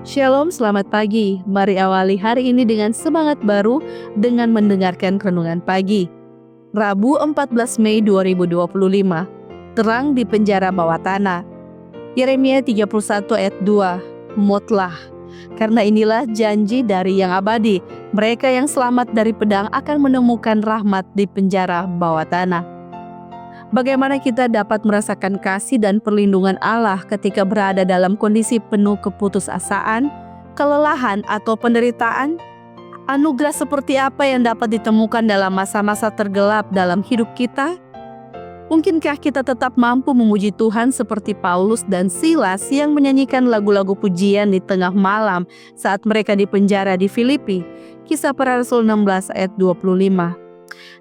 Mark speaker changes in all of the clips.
Speaker 1: Shalom, selamat pagi. Mari awali hari ini dengan semangat baru dengan mendengarkan renungan pagi. Rabu 14 Mei 2025. Terang di penjara bawah tanah. Yeremia 31 ayat 2. Motlah. Karena inilah janji dari yang abadi. Mereka yang selamat dari pedang akan menemukan rahmat di penjara bawah tanah. Bagaimana kita dapat merasakan kasih dan perlindungan Allah ketika berada dalam kondisi penuh keputusasaan, kelelahan, atau penderitaan? Anugerah seperti apa yang dapat ditemukan dalam masa-masa tergelap dalam hidup kita? Mungkinkah kita tetap mampu memuji Tuhan seperti Paulus dan Silas yang menyanyikan lagu-lagu pujian di tengah malam saat mereka dipenjara di Filipi? Kisah Para Rasul 16 ayat 25.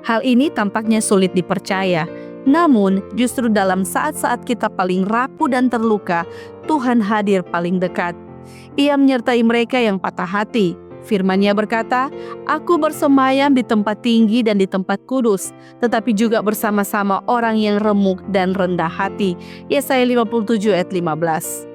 Speaker 1: Hal ini tampaknya sulit dipercaya. Namun, justru dalam saat-saat kita paling rapuh dan terluka, Tuhan hadir paling dekat. Ia menyertai mereka yang patah hati. Firman-Nya berkata, "Aku bersemayam di tempat tinggi dan di tempat kudus, tetapi juga bersama-sama orang yang remuk dan rendah hati." Yesaya 57 ayat 15.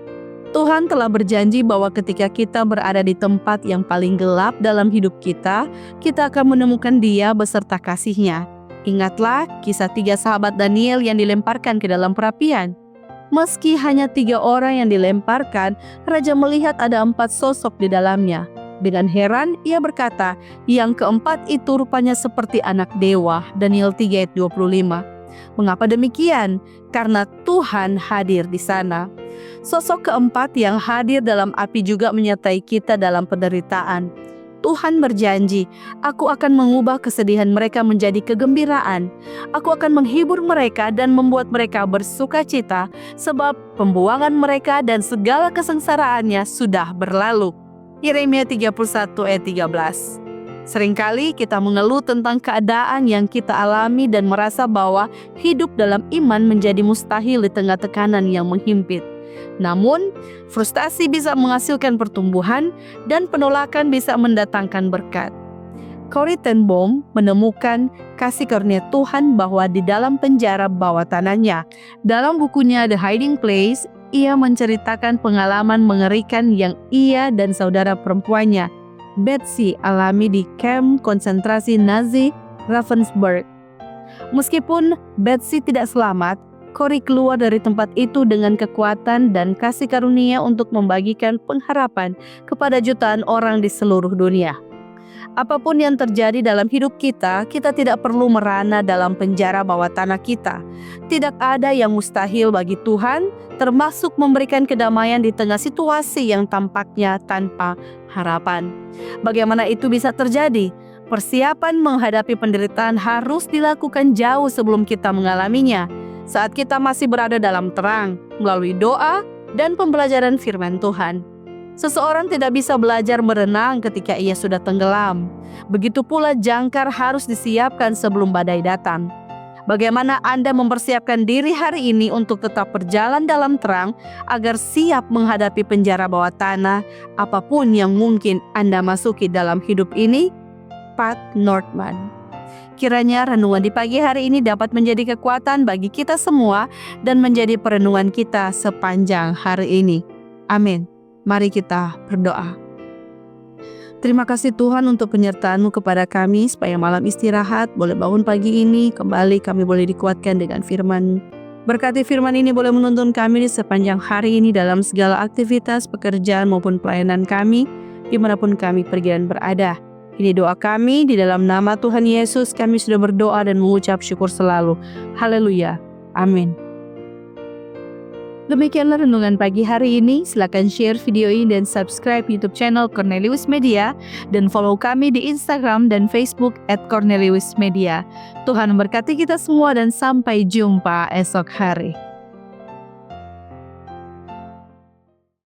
Speaker 1: Tuhan telah berjanji bahwa ketika kita berada di tempat yang paling gelap dalam hidup kita akan menemukan Dia beserta kasih-Nya. Ingatlah kisah 3 sahabat Daniel yang dilemparkan ke dalam perapian. Meski hanya 3 orang yang dilemparkan, Raja melihat ada 4 sosok di dalamnya. Dengan heran, ia berkata, "Yang keempat itu rupanya seperti anak dewa." Daniel 3 ayat 25. Mengapa demikian? Karena Tuhan hadir di sana. Sosok keempat yang hadir dalam api juga menyertai kita dalam penderitaan. Tuhan berjanji, "Aku akan mengubah kesedihan mereka menjadi kegembiraan. Aku akan menghibur mereka dan membuat mereka bersukacita, sebab pembuangan mereka dan segala kesengsaraannya sudah berlalu." Yeremia 31 ayat 13. Seringkali kita mengeluh tentang keadaan yang kita alami dan merasa bahwa hidup dalam iman menjadi mustahil di tengah tekanan yang menghimpit. Namun, frustasi bisa menghasilkan pertumbuhan dan penolakan bisa mendatangkan berkat. Corrie ten Boom menemukan kasih karunia Tuhan bahwa di dalam penjara bawah tanahnya. Dalam bukunya The Hiding Place, ia menceritakan pengalaman mengerikan yang ia dan saudara perempuannya, Betsy, alami di kamp konsentrasi Nazi Ravensbrück. Meskipun Betsy tidak selamat, Corrie keluar dari tempat itu dengan kekuatan dan kasih karunia untuk membagikan pengharapan kepada jutaan orang di seluruh dunia. Apapun yang terjadi dalam hidup kita tidak perlu merana dalam penjara bawah tanah kita. Tidak ada yang mustahil bagi Tuhan, termasuk memberikan kedamaian di tengah situasi yang tampaknya tanpa harapan. Bagaimana itu bisa terjadi? Persiapan menghadapi penderitaan harus dilakukan jauh sebelum kita mengalaminya. Saat kita masih berada dalam terang, melalui doa dan pembelajaran firman Tuhan. Seseorang tidak bisa belajar berenang ketika ia sudah tenggelam. Begitu pula jangkar harus disiapkan sebelum badai datang. Bagaimana Anda mempersiapkan diri hari ini untuk tetap berjalan dalam terang agar siap menghadapi penjara bawah tanah apapun yang mungkin Anda masuki dalam hidup ini? Pat Nordman. Kiranya renungan di pagi hari ini dapat menjadi kekuatan bagi kita semua dan menjadi perenungan kita sepanjang hari ini. Amin. Mari kita berdoa. Terima kasih Tuhan untuk penyertaan-Mu kepada kami supaya malam istirahat boleh bangun pagi ini kembali kami boleh dikuatkan dengan firman. Berkati firman ini boleh menuntun kami di sepanjang hari ini dalam segala aktivitas, pekerjaan maupun pelayanan kami dimanapun kami pergi dan berada. Ini doa kami, di dalam nama Tuhan Yesus kami sudah berdoa dan mengucap syukur selalu. Haleluya. Amin. Demikianlah renungan pagi hari ini. Silakan share video ini dan subscribe YouTube channel Cornelius Media dan follow kami di Instagram dan Facebook @corneliusmedia. Tuhan memberkati kita semua dan sampai jumpa esok hari.